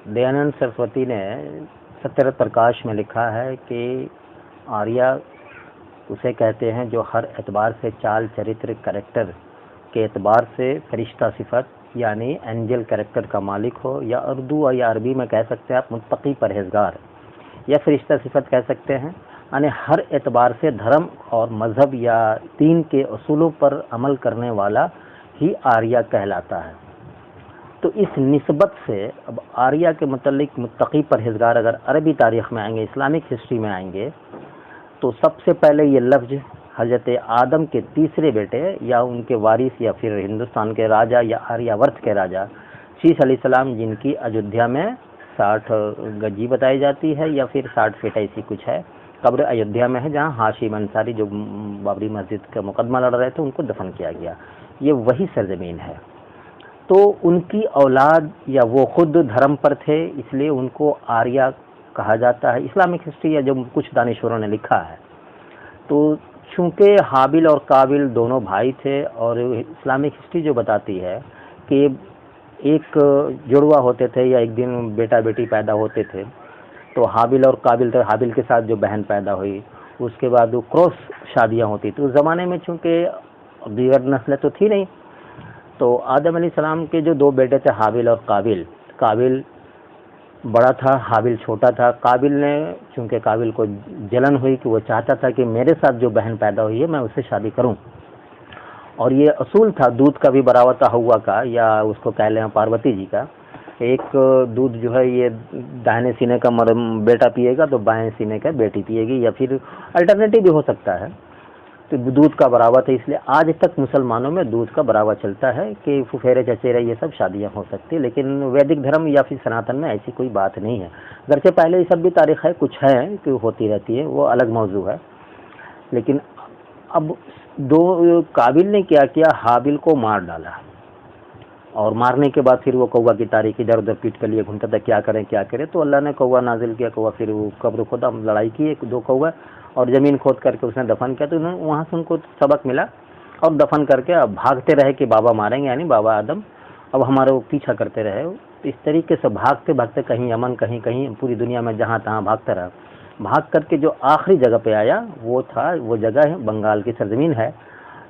दयानंद सरस्वती ने सत्यरथ प्रकाश में लिखा है कि आर्या उसे कहते हैं जो हर एतबार से चाल चरित्र कैरेक्टर के एतबार से फरिश्ता सिफत यानी एंजल कैरेक्टर का मालिक हो, या उर्दू या अरबी में कह सकते हैं आप मुत्तकी परहेजगार या फरिश्ता सिफत कह सकते हैं, यानी हर एतबार से धर्म और मजहब या दीन के असूलों पर अमल करने वाला ही आर्या कहलाता है। तो इस निस्बत से अब आर्या के मतलब मुत्तकी परहेजगार अगर अरबी तारीख में आएंगे, इस्लामिक हिस्ट्री में आएंगे, तो सबसे पहले ये लफ्ज़ हज़रत आदम के तीसरे बेटे या उनके वारिस या फिर हिंदुस्तान के राजा या आर्यावर्त के राजा शीश अलैहिस्सलाम, जिनकी अयोध्या में 60 गजी बताई जाती है या फिर 60 फीट ऐसी कुछ है, कब्र अयोध्या में है, जहाँ हाशिम अंसारी जो बाबरी मस्जिद का मुकदमा लड़ रहे थे उनको दफन किया गया। ये वही सरजमीन है। तो उनकी औलाद या वो खुद धर्म पर थे, इसलिए उनको आर्या कहा जाता है। इस्लामिक हिस्ट्री या जो कुछ दानिशवरों ने लिखा है, तो चूँकि हाबिल और काबिल दोनों भाई थे, और इस्लामिक हिस्ट्री जो बताती है कि एक जुड़वा होते थे या एक दिन बेटा बेटी पैदा होते थे, तो हाबिल और काबिल थे, हाबिल के साथ जो बहन पैदा हुई उसके बाद वो क्रॉस शादियाँ होती थी। उस ज़माने में चूँकि दीगर नस्लें तो थी नहीं, तो आदम अलैहिस्सलाम के जो दो बेटे थे हाबिल और काबिल, काबिल बड़ा था, हाबिल छोटा था। काबिल ने चूँकि काबिल को जलन हुई कि वो चाहता था कि मेरे साथ जो बहन पैदा हुई है मैं उससे शादी करूं, और ये असूल था दूध का भी बराबर था हवा का, या उसको कह लें पार्वती जी का। एक दूध जो है ये दाहिने सीने का बेटा पिएगा तो बाएं सीने का बेटी पिएगी, या फिर अल्टरनेटिव भी हो सकता है। तो दूध का बराबर था, इसलिए आज तक मुसलमानों में दूध का बराबर चलता है कि फुफेरे चचेरे ये सब शादियां हो सकती है, लेकिन वैदिक धर्म या फिर सनातन में ऐसी कोई बात नहीं है। घर से पहले ये सब भी तारीख है, कुछ है कि होती रहती है, वो अलग मौजू है। लेकिन अब दो काबिल ने क्या किया, हाबिल को मार डाला, और मारने के बाद फिर वो कौवा की तारीख इधर उधर पीट के लिए घूमता था, क्या करें क्या करें। तो अल्लाह ने कौवा नाजिल किया, कौवा फिर वो कब्र खोदा, लड़ाई की एक दो कौवा, और ज़मीन खोद करके उसने दफन किया। तो उन्होंने वहाँ से उनको सबक मिला, और दफन करके अब भागते रहे कि बाबा मारेंगे, यानी बाबा आदम अब हमारे वो पीछा करते रहे। इस तरीके से भागते भागते कहीं यमन, कहीं कहीं पूरी दुनिया में जहाँ तहाँ भागता रहा। भाग करके जो आखिरी जगह पे आया वो जगह है बंगाल की सरजमीन है,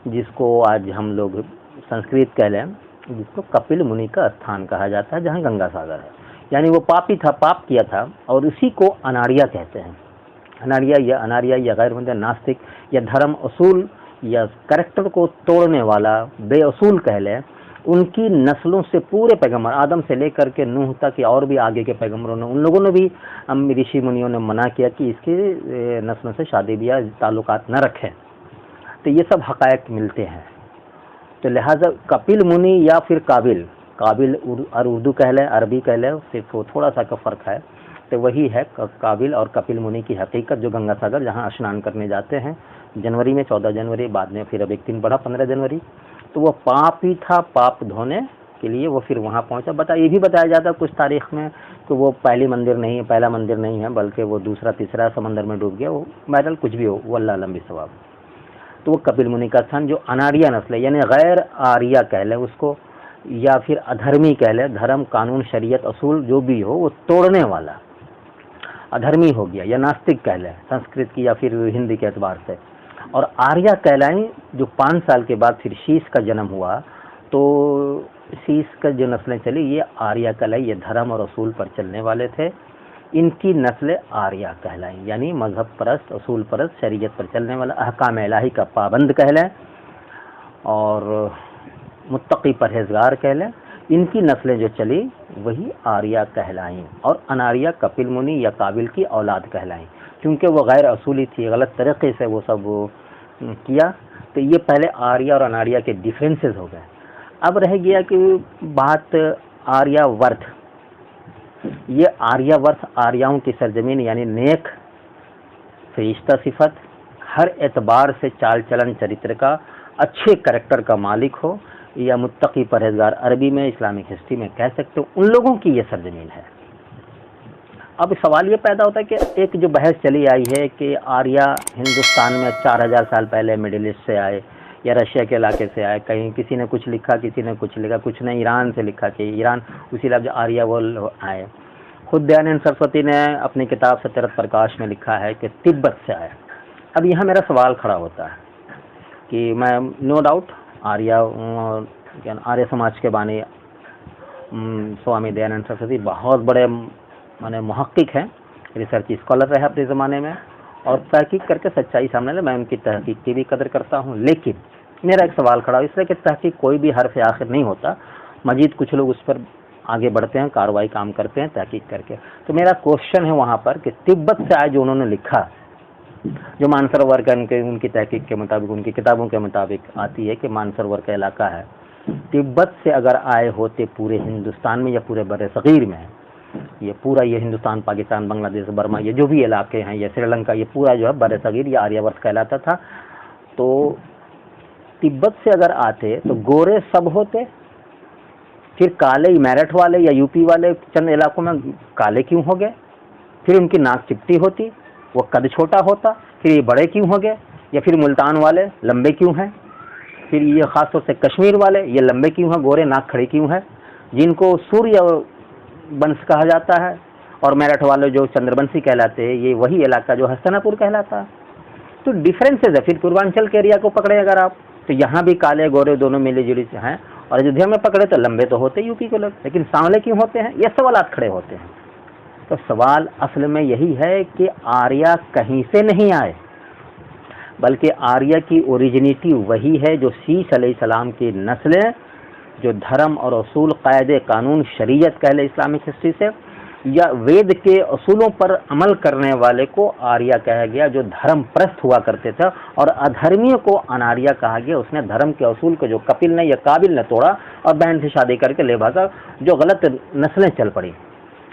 जिसको आज हम लोग संस्कृत कह लें, जिसको कपिल मुनि का स्थान कहा जाता है, जहाँ गंगा सागर है। यानी वो पापी था, पाप किया था, और उसी को अनार्या कहते हैं। अनार्या या गैर मंदिर नास्तिक या धर्म असूल या करैक्टर को तोड़ने वाला बेअसूल कह लें, उनकी नस्लों से पूरे पैगंबर आदम से लेकर के नूह तक या और भी आगे के पैगंबरों ने, उन लोगों ने भी ऋषि मुनियों ने मना किया कि इसके नस्लों से शादी ब्याह ताल्लुकात न रखें। तो ये सब हकायक मिलते हैं। तो लिहाजा कपिल मुनि या फिर काबिल और उर्दू कह लें, अरबी कह लें, सिर्फ थोड़ा सा का फ़र्क है। तो वही है काबिल और कपिल मुनि की हकीकत, जो गंगा सागर जहाँ स्नान करने जाते हैं जनवरी में, 14 जनवरी, बाद में फिर अब एक दिन बढ़ा 15 जनवरी। तो वो पापी था, पाप धोने के लिए वो फिर वहाँ पहुँचा। ये भी बताया जाता है कुछ तारीख में कि वो पहला मंदिर नहीं है, बल्कि वो दूसरा तीसरा समंदर में डूब गया। वो बहरहाल कुछ भी हो, वो अल्लाह लंबी सवाब। तो वो कपिल मुनि का स्थान, जो अनार्या नस्ल है, यानी गैर आर्या कह लें उसको, या फिर अधर्मी कह लें, धर्म कानून शरीयत असूल जो भी हो वो तोड़ने वाला अधर्मी हो गया, या नास्तिक कह लें संस्कृत की या फिर हिंदी के एतबार से। और आर्या कहलाएं जो 5 साल के बाद फिर शीश का जन्म हुआ, तो शीश का जो नस्लें चली ये आर्या कहलाई, ये धर्म और असूल पर चलने वाले थे, इनकी नस्लें आर्या कहलाएं, यानी मजहब परस्त, असूल परस्त, शरीयत पर चलने वाला, अहकाम इलाही का पाबंद कहलाएं और मुत्तकी परहेजगार कहलाएं। इनकी नस्लें जो चली वही आर्या कहलाएं, और अनार्या कपिल मुनि या काबिल की औलाद कहलाएं, क्योंकि वो गैर असूली थी, गलत तरीके से वो सब किया। तो ये पहले आर्या और अनार्या के डिफरेंसेस हो गए। अब रह गया कि बात आर्यावर्त। ये आर्यावर्त आर्याओं की सरजमीन, यानी नेक, फरिश्ता सिफत, हर एतबार से चाल चलन चरित्र का, अच्छे करैक्टर का मालिक हो, या मुत्तकी परहेजगार अरबी में, इस्लामिक हिस्ट्री में कह सकते हो, उन लोगों की ये सरजमीन है। अब सवाल ये पैदा होता है कि एक जो बहस चली आई है कि आर्या हिंदुस्तान में 4000 साल पहले मिडिल ईस्ट से आए या रशिया के इलाके से आए, कहीं किसी ने कुछ लिखा, किसी ने कुछ लिखा, कुछ ने ईरान से लिखा कि ईरान, उसी लफ्ज़ आर्या वो आए। खुद दयानंद सरस्वती ने अपनी किताब सत्यरथ प्रकाश में लिखा है कि तिब्बत से आया। अब यहाँ मेरा सवाल खड़ा होता है कि मैं नो डाउट आर्य समाज के बानी स्वामी दयानंद सरस्वती बहुत बड़े माने मुहक्किक हैं, रिसर्च स्कॉलर रहे अपने ज़माने में और तहकीक करके सच्चाई सामने ले। मैं उनकी तहकीक की भी कदर करता हूँ, लेकिन मेरा एक सवाल खड़ा हो इसलिए कि तहकीक कोई भी हर से आखिर नहीं होता, मजीद कुछ लोग उस पर आगे बढ़ते हैं, कार्रवाई काम करते हैं तहकीक करके। तो मेरा क्वेश्चन है वहाँ पर कि तिब्बत से आए जो उन्होंने लिखा, जो मानसरोवर का उनकी तहकीक के मुताबिक, उनकी किताबों के मुताबिक आती है कि मानसरोवर का इलाका है, तिब्बत से अगर आए होते पूरे हिंदुस्तान में या पूरे बड़े सगीर में, ये पूरा ये हिंदुस्तान, पाकिस्तान, बांग्लादेश, बर्मा, ये जो भी इलाके हैं, ये श्रीलंका, ये पूरा जो है बड़े सगीर या आर्यावर्त कहलाता था। तो तिब्बत से अगर आते तो गोरे सब होते, फिर काले मेरठ वाले या यूपी वाले चंद इलाकों में काले क्यों हो गए? फिर उनकी नाक चिपटी होती, वो कद छोटा होता, फिर ये बड़े क्यों हो गए? या फिर मुल्तान वाले लंबे क्यों हैं? फिर ये ख़ासतौर से कश्मीर वाले ये लंबे क्यों हैं, गोरे, नाक खड़े क्यों है? जिनको सूर्य वंश कहा जाता है, और मेरठ वाले जो चंद्रवंशी कहलाते हैं, ये वही इलाका जो हस्तिनापुर कहलाता है। तो डिफरेंसेज है। फिर पूर्वांचल के एरिया को पकड़े अगर आप, तो यहाँ भी काले गोरे दोनों मिली जुली से हैं, और अयोध्या में पकड़े तो लंबे तो होते यूपी के लोग, लेकिन सांवले क्यों होते हैं? ये सवाल खड़े होते हैं। तो सवाल असल में यही है कि आर्या कहीं से नहीं आए, बल्कि आर्या की ओरिजिनिटी वही है जो शीश अलैहिस्सलाम की नस्लें, जो धर्म और असूल, कायदे कानून, शरीयत कह ले इस्लामिक हिस्ट्री से, या वेद के असूलों पर अमल करने वाले को आर्या कहा गया, जो धर्म प्रस्त हुआ करते थे, और अधर्मियों को अनार्या कहा गया। उसने धर्म के असूल को जो कपिल ने या काबिल ने तोड़ा और बहन से शादी करके ले भागा, जो गलत नस्लें चल पड़ी,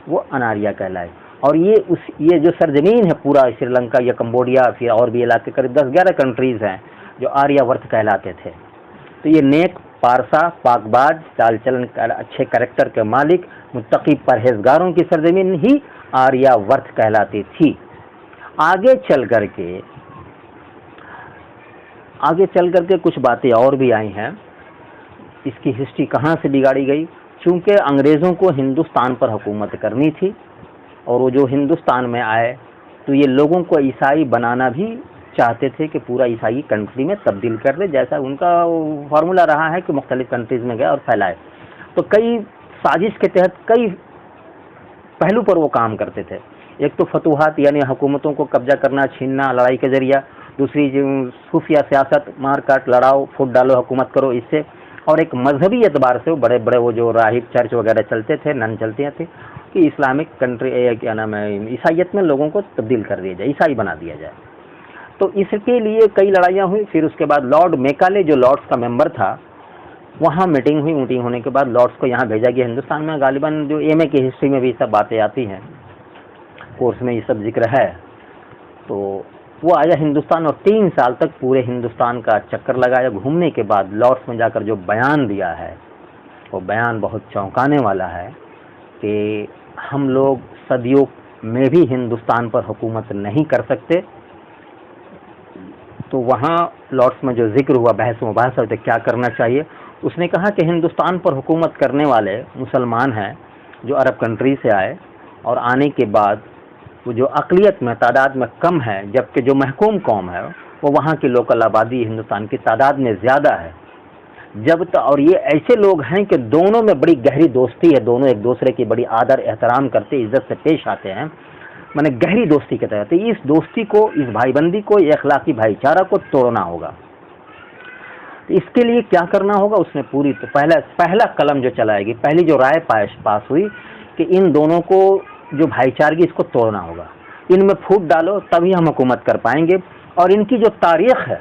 वो अनार्या कहलाए। और ये जो सरजमीन है पूरा श्रीलंका या कंबोडिया, फिर और भी इलाके करीब 10-11 कंट्रीज हैं जो आर्यावर्त कहलाते थे। तो ये नेक, पारसा, पाकबाज, चाल चलन, अच्छे कैरेक्टर के मालिक, मुत्तकी परहेजगारों की सरजमीन ही आर्यावर्त कहलाती थी। आगे चल करके कुछ बातें और भी आई हैं। इसकी हिस्ट्री कहाँ से बिगाड़ी गई? चूँकि अंग्रेज़ों को हिंदुस्तान पर हुकूमत करनी थी, और वो जो हिंदुस्तान में आए तो ये लोगों को ईसाई बनाना भी चाहते थे कि पूरा ईसाई कंट्री में तब्दील कर दे, जैसा उनका फार्मूला रहा है कि मुख्तलिफ कंट्रीज़ में गए और फैलाए। तो कई साजिश के तहत कई पहलू पर वो काम करते थे। एक तो फतूहात यानी हुकूमतों को कब्जा करना, छीनना लड़ाई के जरिया, दूसरी जो खुफिया सियासत, मार काट, लड़ाओ, फूट डालो, हुकूमत करो, इससे, और एक मजहबी एतबार से बड़े बड़े वो जो राहिब चर्च वगैरह चलते थे, नन चलती थी कि इस्लामिक कंट्री क्या नाम है, ईसाइयत में लोगों को तब्दील कर दिया जाए, ईसाई बना दिया जाए। तो इसके लिए कई लड़ाइयाँ हुई। फिर उसके बाद लॉर्ड मेकाले जो लॉर्ड्स का मेंबर था, वहाँ मीटिंग हुई। मीटिंग होने के बाद लॉर्ड्स को यहाँ भेजा गया हिंदुस्तान में। गालिबन जो एमए की हिस्ट्री में भी सब बातें आती हैं, कोर्स में ये सब जिक्र है। तो वो आया हिंदुस्तान और 3 साल तक पूरे हिंदुस्तान का चक्कर लगाया। घूमने के बाद लॉर्ड्स में जाकर जो बयान दिया है, वो बयान बहुत चौंकाने वाला है कि हम लोग सदियों में भी हिंदुस्तान पर हुकूमत नहीं कर सकते। तो वहाँ लॉर्ड्स में जो जिक्र हुआ, बहस मुबाहसा होते क्या करना चाहिए, उसने कहा कि हिंदुस्तान पर हुकूमत करने वाले मुसलमान हैं जो अरब कंट्री से आए, और आने के बाद वो जो अक़लियत में तादाद में कम है, जबकि जो महकूम कौम है वो वहाँ की लोकल आबादी हिंदुस्तान की तादाद में ज़्यादा है। और ये ऐसे लोग हैं कि दोनों में बड़ी गहरी दोस्ती है, दोनों एक दूसरे की बड़ी आदर एहतराम करते, इज्जत से पेश आते हैं, माने गहरी दोस्ती के तहत। इस दोस्ती को, इस भाईबंदी को, अखलाकी भाईचारा को तोड़ना होगा। तो इसके लिए क्या करना होगा? उसने पूरी तो पहला कलम जो चलाएगी, पहली जो राय पास हुई कि इन दोनों को जो भाईचारगी, इसको तोड़ना होगा, इनमें फूट डालो तभी हम हुकूमत कर पाएंगे। और इनकी जो तारीख़ है,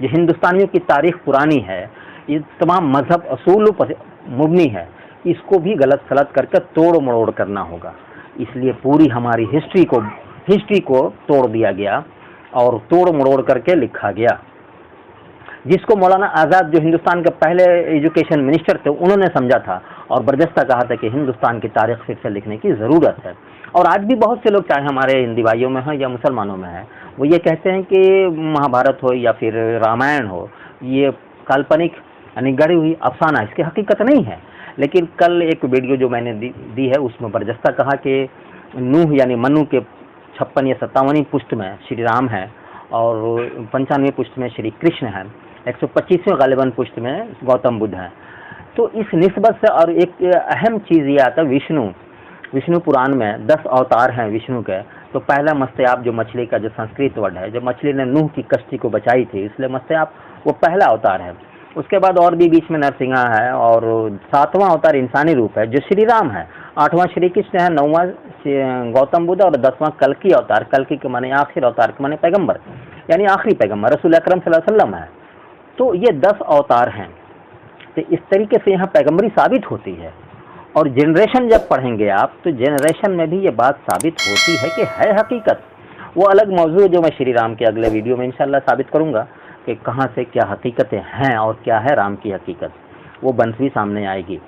जो हिंदुस्तानियों की तारीख़ पुरानी है, ये तमाम मजहब असूलों पर मुबनी है, इसको भी गलत सलत करके तोड़ मरोड़ करना होगा। इसलिए पूरी हमारी हिस्ट्री को तोड़ दिया गया और तोड़ मरोड़ करके लिखा गया, जिसको मौलाना आज़ाद जो हिंदुस्तान के पहले एजुकेशन मिनिस्टर थे, उन्होंने समझा था और बर्जस्ता कहा था कि हिंदुस्तान की तारीख़ फिर से लिखने की ज़रूरत है। और आज भी बहुत से लोग, चाहे हमारे हिंदी भाइयों में हैं या मुसलमानों में हैं, वो ये कहते हैं कि महाभारत हो या फिर रामायण हो, ये काल्पनिक यानी गढ़ी हुई अफसाना, इसकी हकीकत नहीं है। लेकिन कल एक वीडियो जो मैंने दी है उसमें बरजस्ता कहा कि नूह यानी मनु के 56 या 57वीं पुष्ट में श्री राम है और 95वें पुष्ट में श्री कृष्ण है, 125वें गालिबन पुष्ट में गौतम बुद्ध है। तो इस निस्बत से और एक अहम चीज़ ये आता है, विष्णु पुराण में 10 अवतार हैं विष्णु के। तो पहला मत्स्याप जो मछली का जो संस्कृत वर्ड है, जो मछली ने नूह की कश्ती को बचाई थी, इसलिए मत्स्याप वो पहला अवतार है। उसके बाद और भी बीच में नरसिंहा है और 7वां अवतार इंसानी रूप है जो श्री राम है, 8वां श्री कृष्ण है, 9वां गौतम बुद्ध और 10वां कल्कि अवतार। कल्कि के माने आखिर अवतार के माने पैगंबर, यानी आखिरी पैगंबर रसूल अकरम सल्लल्लाहु अलैहि वसल्लम है। तो ये 10 अवतार हैं। तो इस तरीके से यहाँ पैगंबरी साबित होती है और जनरेशन जब पढ़ेंगे आप तो जनरेशन में भी ये बात साबित होती है कि है हकीकत। वो अलग मौजूद जो मैं श्री राम के अगले वीडियो में इंशाल्लाह साबित करूँगा कि कहाँ से क्या हकीकतें हैं और क्या है राम की हकीकत, वो बंसवी सामने आएगी।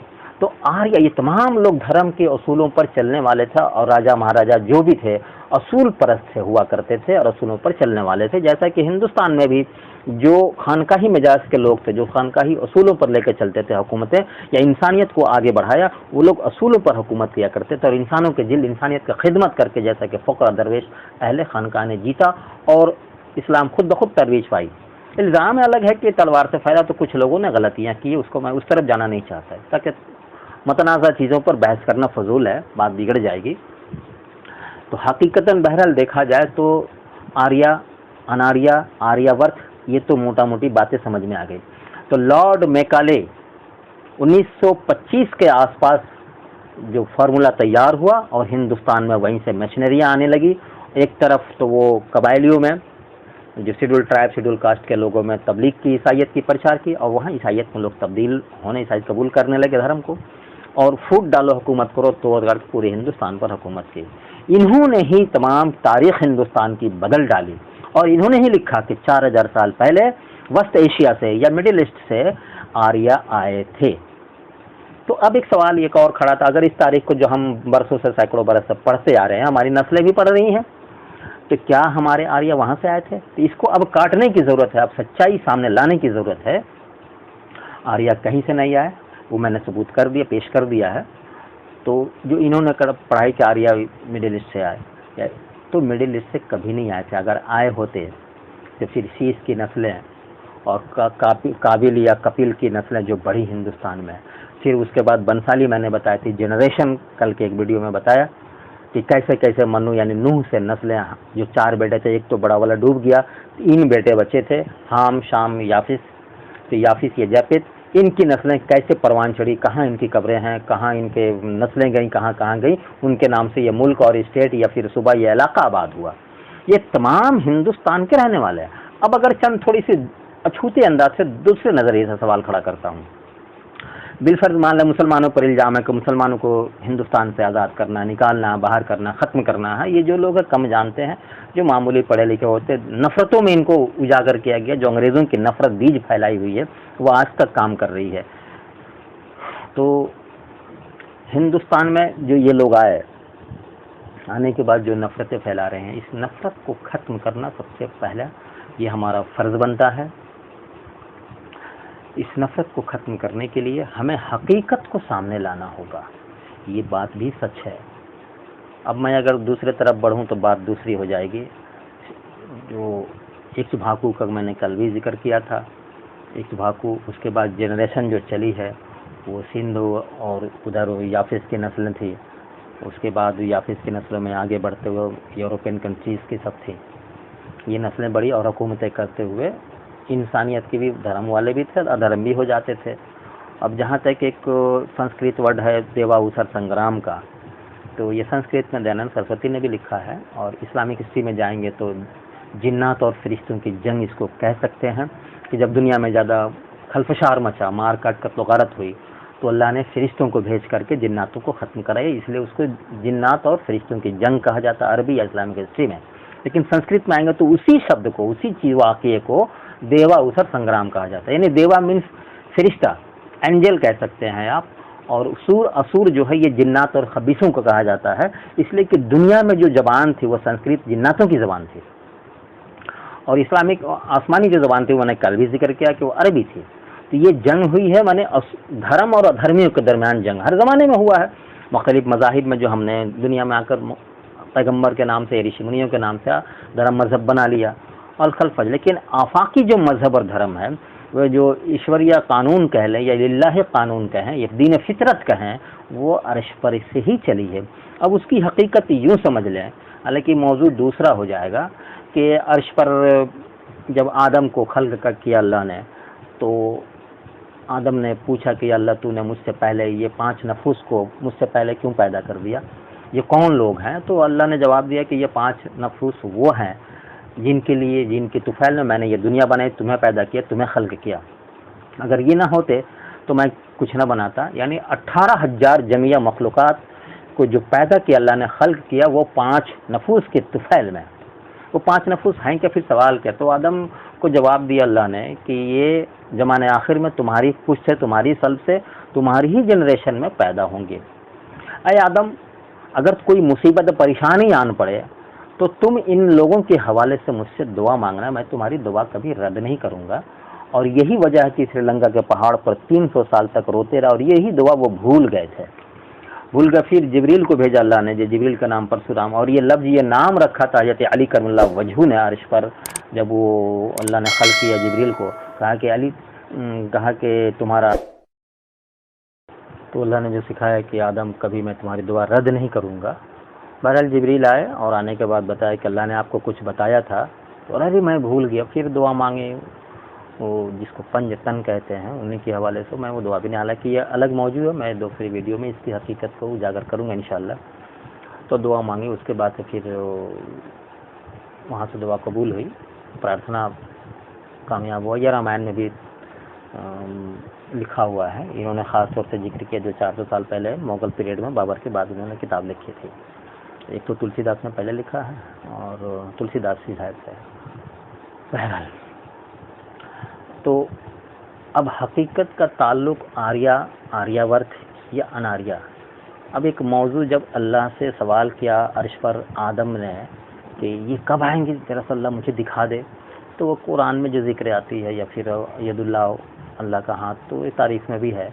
तो आर्य ये तमाम लोग धर्म के असूलों पर चलने वाले थे और राजा महाराजा जो भी थे असूल परस्त से हुआ करते थे और असूलों पर चलने वाले थे। जैसा कि हिंदुस्तान में भी जो खानकाही मिजाज के लोग थे, जो खानकाही असूलों पर लेकर चलते थे हुकूमतें या इंसानियत को आगे बढ़ाया, वो लोग असूलों पर हुकूमत किया करते थे और इंसानों के दिल इंसानियत का खिदमत करके जैसा कि फ़क़रा दरवेश अहले खानकाह ने जीता और इस्लाम खुद ब खुद तरवीज पाई। इल्ज़ाम अलग है कि तलवार से फ़ायदा, तो कुछ लोगों ने गलतियाँ की, उसको मैं उस तरफ जाना नहीं चाहता ताकि मतनाज़ा चीज़ों पर बहस करना फजूल है, बात बिगड़ जाएगी। तो हकीकतन बहरहाल देखा जाए तो आर्या, अनार्या, आर्यावर्त ये तो मोटा मोटी बातें समझ में आ गई। तो लॉर्ड मैकाले 1925 के आसपास जो फार्मूला तैयार हुआ और हिंदुस्तान में वहीं से मशीनरियाँ आने लगी। एक तरफ तो वो कबायलियों में जो शेड्यूल ट्राइब शेड्यूल कास्ट के लोगों में तबलीग की ईसाइयत की प्रचार की और वहाँ ईसाइयत में लोग तब्दील होने ईसाइयत कबूल करने लगे धर्म को और फूट डालो हुकूमत करो तो अगर पूरे हिंदुस्तान पर हुकूमत की। इन्होंने ही तमाम तारीख हिंदुस्तान की बदल डाली और इन्होंने ही लिखा कि 4000 साल पहले वस्त एशिया से या मिडिल ईस्ट से आर्या आए थे। तो अब एक सवाल एक और खड़ा था, अगर इस तारीख को जो हम बरसों से सैकड़ों बरस से पढ़ते आ रहे हैं, हमारी नस्लें भी पढ़ रही हैं, तो क्या हमारे आर्या वहाँ से आए थे? तो इसको अब काटने की ज़रूरत है, अब सच्चाई सामने लाने की ज़रूरत है। आर्या कहीं से नहीं आए, वो मैंने सबूत कर दिया, पेश कर दिया है। तो जो इन्होंने पढ़ाई कि आर्या मिडिल ईस्ट से आए, तो मिडिल ईस्ट से कभी नहीं आए थे। अगर आए होते तो फिर शीश की नस्लें और काबिल या कपिल की नस्लें जो बढ़ी हिंदुस्तान में, फिर उसके बाद बंसाली मैंने बताई थी जनरेशन, कल के एक वीडियो में बताया कि कैसे कैसे मनु यानी नूह से नस्लें, जो 4 बेटे थे, एक तो बड़ा वाला डूब गया, 3 बेटे बचे थे, हाम, शाम, याफिस। तो याफिस ये जैपित, इनकी नस्लें कैसे परवान चढ़ी, कहाँ इनकी कब्रें हैं, कहाँ इनके नस्लें गई, कहाँ कहाँ गई, उनके नाम से ये मुल्क और स्टेट या फिर सूबा ये इलाका आबाद हुआ। ये तमाम हिंदुस्तान के रहने वाले हैं। अब अगर चंद थोड़ी सी अछूते अंदाज से दूसरे नज़रिए से सवाल खड़ा करता हूँ, बिलफर्ज मान लें मुसलमानों पर इल्ज़ाम है कि मुसलमानों को हिंदुस्तान से आज़ाद करना, निकालना, बाहर करना, ख़त्म करना है। ये जो लोग कम जानते हैं, जो मामूली पढ़े लिखे होते, नफ़रतों में इनको उजागर किया गया, जो अंग्रेज़ों की नफ़रत बीज फैलाई हुई है वो आज तक काम कर रही है। तो हिंदुस्तान में जो ये लोग आने के बाद जो नफ़रतें फैला रहे हैं, इस नफ़रत को ख़त्म करना सबसे पहला ये हमारा फ़र्ज़ बनता है। इस नफ़रत को ख़त्म करने के लिए हमें हकीकत को सामने लाना होगा। ये बात भी सच है। अब मैं अगर दूसरे तरफ बढ़ूं तो बात दूसरी हो जाएगी। जो इक्ष्वाकु का मैंने कल भी जिक्र किया था, इक्ष्वाकु, उसके बाद जनरेशन जो चली है वो सिंधु और उधर याफिस की नस्लें थी। उसके बाद याफिस की नस्लों में आगे बढ़ते हुए यूरोपियन कंट्रीज़ की सब थी। ये नस्लें बड़ी और हुकूमतें करते हुए इंसानियत के भी धर्म वाले भी थे, अधर्म भी हो जाते थे। अब जहाँ तक एक संस्कृत वर्ड है देवाउसर संग्राम का, तो ये संस्कृत में दयानंद सरस्वती ने भी लिखा है और इस्लामिक हिस्ट्री में जाएंगे तो जिन्नात और फरिश्तों की जंग इसको कह सकते हैं कि जब दुनिया में ज़्यादा खलफशार मचा, मार काट कत्ल गारत हुई, तो अल्लाह ने फरिश्तों को भेज करके जिन्नातों को ख़त्म कराया, इसलिए उसको जिन्नात और फरिश्तों की जंग कहा जाता है अरबी या इस्लामिक हिस्ट्री में। लेकिन संस्कृत में आएंगे तो उसी शब्द को, उसी चीज़ वाक़ये को देवा उसर संग्राम कहा जाता है। यानी देवा मीन्स फरिश्ता, एंजल कह सकते हैं आप, और सूर असुर जो है ये जिन्नात और खबीसों को कहा जाता है, इसलिए कि दुनिया में जो ज़बान थी वो संस्कृत जिन्नातों की ज़बान थी और इस्लामिक आसमानी जो ज़बान थी मैंने कल भी जिक्र किया कि वो अरबी थी। तो ये जंग हुई है, माने धर्म और अधर्मियों के दरमियान जंग हर ज़माने में हुआ है। मुख्तलिफ मज़ाहिब में जो हमने दुनिया में आकर पैगम्बर के नाम से, ऋषि मुनियों के नाम से धर्म मज़हब बना लिया और खलफज। लेकिन आफाकी जो मज़हब और धर्म है, वह जो ईश्वरीय कानून कह लें या लिल्लाही कानून कहें या दीन फितरत कहें, वो अर्श पर से ही चली है। अब उसकी हकीकत यूँ समझ लें, हालांकि मौजूद दूसरा हो जाएगा कि अर्श पर जब आदम को खल्क का किया अल्लाह ने, तो आदम ने पूछा कि अल्लाह तूने मुझसे पहले ये 5 नफूस को मुझसे पहले क्यों पैदा कर दिया, ये कौन लोग हैं? तो अल्लाह ने जवाब दिया कि ये 5 नफूस वो हैं जिनके लिए, जिनकी तुफैल में मैंने ये दुनिया बनाई, तुम्हें पैदा किया, तुम्हें खल्क किया। अगर ये ना होते तो मैं कुछ ना बनाता। यानी 18,000 जमिया मखलूक़ात को जो पैदा किया अल्लाह ने, खल्क किया, वो 5 नफूस के तुफैल में। वो 5 नफूस हैं क्या? फिर सवाल क्या? तो आदम को जवाब दिया अल्लाह ने कि ये ज़माने आखिर में तुम्हारी पुश्त से, तुम्हारी सल्ब से, तुम्हारी ही जनरेशन में पैदा होंगे। अय आदम, अगर कोई मुसीबत परेशानी आन पड़े तो तुम इन लोगों के हवाले से मुझसे दुआ मांगना, मैं तुम्हारी दुआ कभी रद्द नहीं करूँगा। और यही वजह है कि श्रीलंका के पहाड़ पर 300 साल तक रोते रहा और यही दुआ वो भूल गए थे, भूल गए। फिर जिब्रील को भेजा अल्लाह ने, जो जिब्रील का नाम परशुराम, और ये लफ्ज़, ये नाम रखा था हज़रत अली करमुल्लाह वजहू ने अर्श पर। जब वो अल्लाह ने खल्क किया जिब्रील को, कहा कि अली, कहा कि तुम्हारा, तो अल्लाह ने जो सिखाया कि आदम कभी मैं तुम्हारी दुआ रद्द नहीं करूँगा। बहरहाल जिब्रील आए और आने के बाद बताया कि अल्लाह ने आपको कुछ बताया था, तो अरे मैं भूल गया। फिर दुआ मांगे, वो जिसको पंज तन कहते हैं, उन्हीं के हवाले से मैं वो दुआ भी नहीं, हालांकि ये अलग मौजूद है, मैं दूसरी वीडियो में इसकी हकीकत को उजागर करूँगा इंशाअल्लाह। तो दुआ मांगी, उसके बाद से फिर वहाँ से दुआ कबूल हुई, प्रार्थना कामयाब हुआ। यह रामायण में भी लिखा हुआ है। इन्होंने ख़ास तौर से जिक्र किया जो 400 साल पहले मुग़ल पीरियड में बाबर के बाद उन्होंने किताब लिखी थी। एक तो तुलसीदास ने पहले लिखा है और तुलसीदास की शायद से। बहरहाल, तो अब हकीकत का ताल्लुक आर्या, आर्यावर्त या अनार्या। अब एक मौजू जब अल्लाह से सवाल किया अर्श पर आदम ने कि ये कब आएंगे दरअसल अल्लाह मुझे दिखा दे, तो वो कुरान में जो जिक्र आती है, या फिर यदुल्लाह, अल्लाह का हाथ, तो इस तारीफ में भी है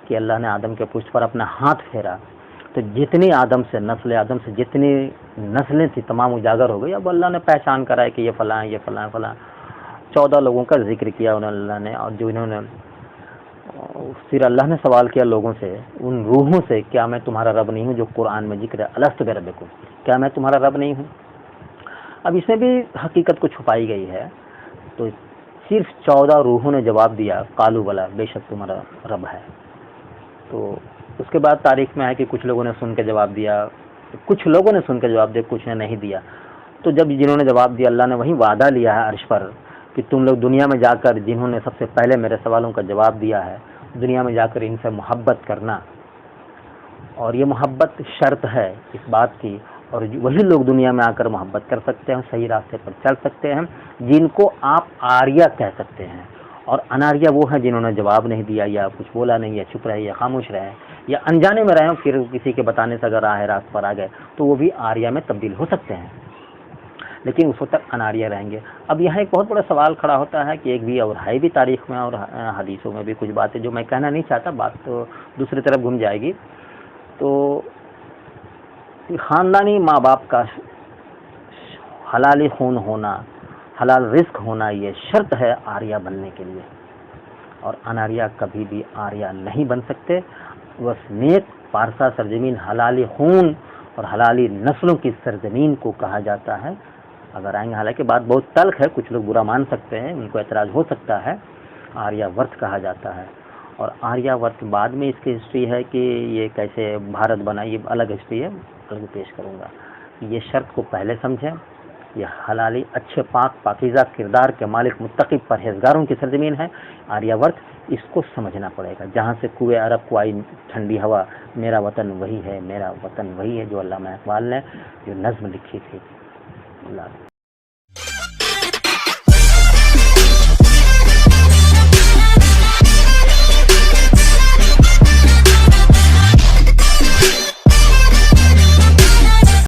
कि अल्लाह ने आदम के पुष्ट पर अपना हाथ फेरा, तो जितनी आदम से नस्ल, आदम से जितनी नस्लें थी तमाम उजागर हो गई। अब अल्लाह ने पहचान कराया कि ये फ़लाँ, ये फ़लाँ फ़लाँ। 14 लोगों का जिक्र किया उन्होंने अल्लाह ने, और जो इन्होंने, फिर अल्लाह ने सवाल किया लोगों से, उन रूहों से, क्या मैं तुम्हारा रब नहीं हूँ? जो कुरान में जिक्र है, अलस्तु बिरब्बिकुम, क्या मैं तुम्हारा रब नहीं हूँ? अब इसमें भी हकीकत को छुपाई गई है। तो सिर्फ 14 रूहों ने जवाब दिया, कालू बला, बेशक तुम्हारा रब है। तो उसके बाद तारीख में है कि कुछ लोगों ने सुन के जवाब दिया, कुछ लोगों ने सुन के जवाब दिया, कुछ ने नहीं दिया। तो जब जिन्होंने जवाब दिया, अल्लाह ने वही वादा लिया है अर्श पर कि तुम लोग दुनिया में जाकर, जिन्होंने सबसे पहले मेरे सवालों का जवाब दिया है, दुनिया में जाकर इनसे मोहब्बत करना। और ये मोहब्बत शर्त है इस बात की, और वही लोग दुनिया में आकर मोहब्बत कर सकते हैं, सही रास्ते पर चल सकते हैं, जिनको आप आर्या कह सकते हैं। और अनार्या वो है जिन्होंने जवाब नहीं दिया, या कुछ बोला नहीं, या चुप रहे, या खामोश रहे, या अनजाने में रहे, फिर किसी के बताने से अगर राह रास्त पर आ गए तो वो भी आर्या में तब्दील हो सकते हैं, लेकिन उस वक्त तक अनार्या रहेंगे। अब यहाँ एक बहुत बड़ा सवाल खड़ा होता है कि एक भी, और है भी तारीख में और हदीसों में भी कुछ बातें जो मैं कहना नहीं चाहता, बात तो दूसरी तरफ घूम जाएगी। तो ख़ानदानी माँ बाप का हलाली खून होना, हलाल रिस्क होना, ये शर्त है आर्या बनने के लिए। और अनार्या कभी भी आर्या नहीं बन सकते। बस नेक पारसा सरजमीन हलाली खून और हलाली नस्लों की सरजमीन को कहा जाता है। अगर आएंगे, हालांकि बात बहुत तल्ख है, कुछ लोग बुरा मान सकते हैं, उनको एतराज़ हो सकता है, आर्यावर्त कहा जाता है। और आर्यावर्त बाद में इसकी हिस्ट्री है कि ये कैसे भारत बना, ये अलग हिस्ट्री है, अलग पेश करूँगा। ये शर्त को पहले समझें, ये हलाली अच्छे पाक पाकीज़ा किरदार के मालिक मुत्तक़ी परहेज़गारों की सरज़मीन है आर्यावर्त। इसको समझना पड़ेगा। जहाँ से कुए अरब को आई ठंडी हवा, मेरा वतन वही है, मेरा वतन वही है, जो अल्लामा इक़बाल ने जो नज़्म लिखी थी। अल्लाह।